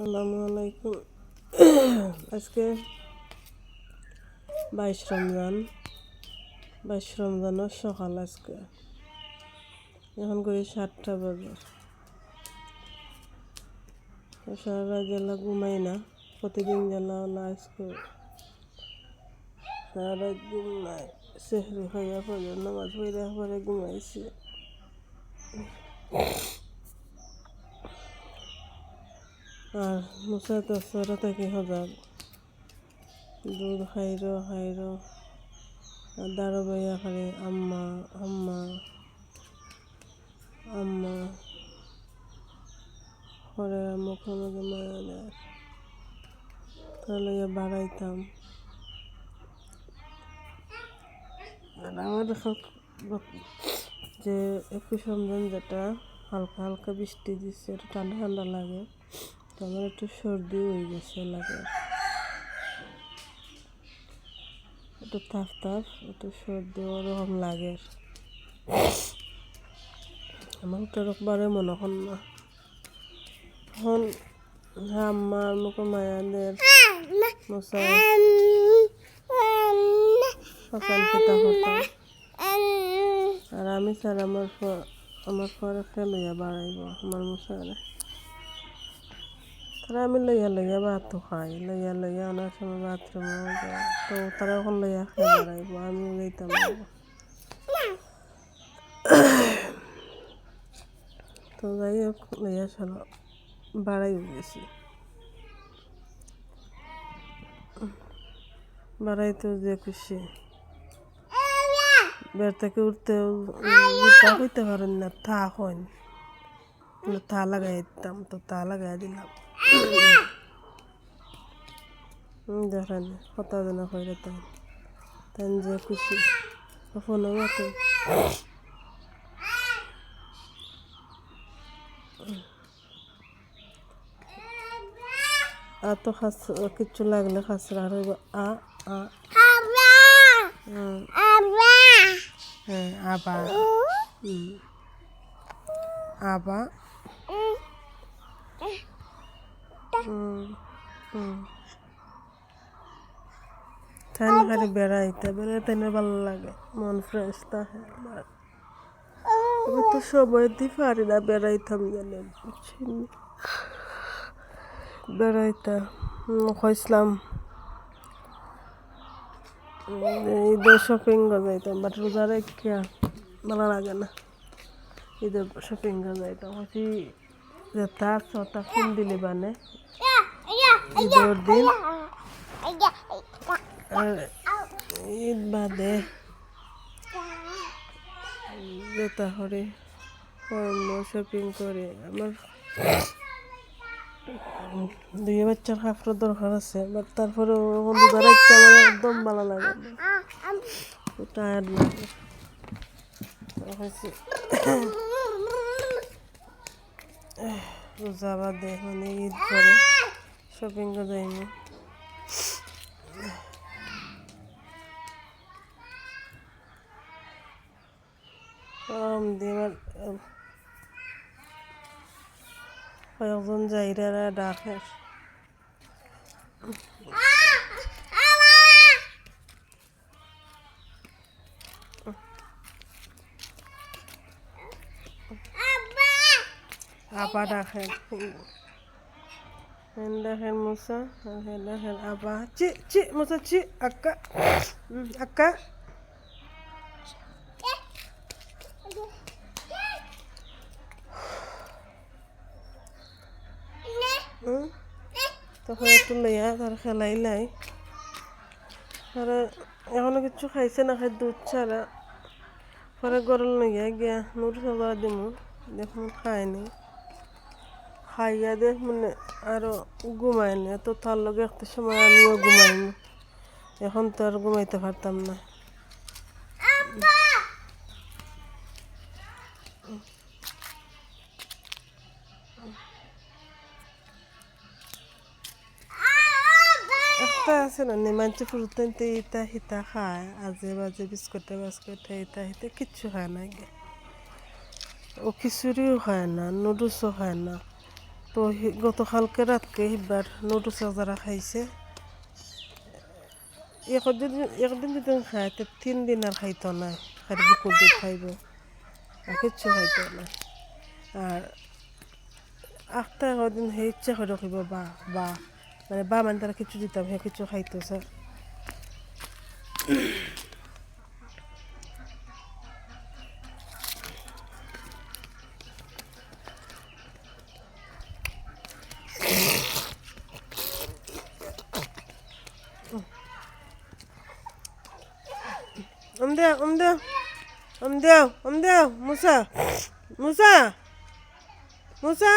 আসসালামু আলাইকুম। আজকে 22 রমজানের সকাল। আজকে এখন করি 7টা বাজে। সারা রাত জ্বালা ঘুমাই না, প্রতিদিন জ্বালা হলো। আজকে সারা রাত ঘুমাই, সেহরি খাইয়া পরে নামাজ পড়ে পরে ঘুমাইছি। আর মুসা তো সরা থেকে হজার দুধ খাইর আর দাঁড়ো বাইয়া খারে আম্মা আম্মা আম্মা পরে মুখের মধ্যে মায়া দেয়, তাহলে বাড়াইতাম। আর আমার যে 21 রমজান যেটা হালকা হালকা বৃষ্টি দিচ্ছে, একটু ঠান্ডা ঠান্ডা লাগে, তো আমার একটু সর্দি হয়ে গেছে লাগে, একটু তাপ তাপ একটু সর্দি ওরকম লাগে। আমার তো রকবারে মনে হন না এখন আম্মা মুখে মায়াদের মশা সকাল পিতা হতাম। আর আমি স্যার আমার পরে লইয়া বাড়াইব আমার মশারে, তারা আমি লইয়া ভাতও খাই, লইয়া অনেক সময় বাথরুমেও যায়, তো তারা এখন লইয়া খেয়ে বাড়াইব, আমিও যাইতাম। তো যাই হোক লইয়া চলো বাড়াই গেছি, বাড়াইতেও যে খুশি। বের থেকে উঠতেও হইতে পারেন না, থা হন থা লাগাই দিতাম, তো তা লাগাই দিলাম। দেখেন কত জন করে তাই যে খুশি ফোনও মতো। আর তো কিচ্ছু লাগলে খাসরা হইব আ আ হ্যাঁ আবা আবা তাই খালি বেড়াইতে ভালো লাগে, মন ফ্রেশ থাকে। আমি তো সময় দিতে পারি না বেড়াইতাম গেলে, বেড়াইতাম হয়েছিলাম ঈদের শপিং যাইতাম, বাট রোজা রেখা ভালো লাগে না। ঈদের শপিং যাইতাম হচ্ছি যে তার ছটা ফুল দিলি বানে ঈদের দিন, আর ঈদ বাদে যেটা করে শপিং করে। আমার 2 বাচ্চার কাপড় দরকার আছে, বাট তারপরে রোজা রাখতে আমার একদম ভালো লাগে না, টায়ার্ড লাগে। রোজা বাদে মানে ঈদ করে শপিং যাইনি। কয়েকজন যাইরা ডাকে, আপা ডাকেন, দেখেন মুসা দেখেন আপা চি চি মুসা চি আক্কা আক্কা। তখন একটু লইয়া তার খেলাই লাই, পরে এখনো কিছু খাইছে না, খাই দুধ ছাড়া। পরে গরম লইয়া গিয়া নুর সবা দিমু, দেখুন খায়নি, খাইয়া দেখ মানে আরো ঘুমায়নি, তো তার লগে একটা সময় আমিও ঘুমাইনি, এখন তো আর ঘুমাইতে পারতাম না। একটা আছে না মানুষের ফুরুতে ইটা হিতা খায়, আজে বাজে বিস্কুটে বাস্কুটে ইটা হিতে কিচ্ছু খায় না, ও খিচুড়িও খায় না, নুডলসও খায় না, তো গতকালকে রাতকে এবার নুডলস যারা খাইছে একদিন যদি খায় তো 3 দিন আর খাইতো না, খালি বুকুর দুধ খাইব আর কিচ্ছু খাইতো না। আর আখটা একদিন সেই ইচ্ছা করে রাখিব বা মানে মানে তারা কিছু দিতাম সে কিছু খাইতো sir. Om Deo, Musa, Musa, Musa.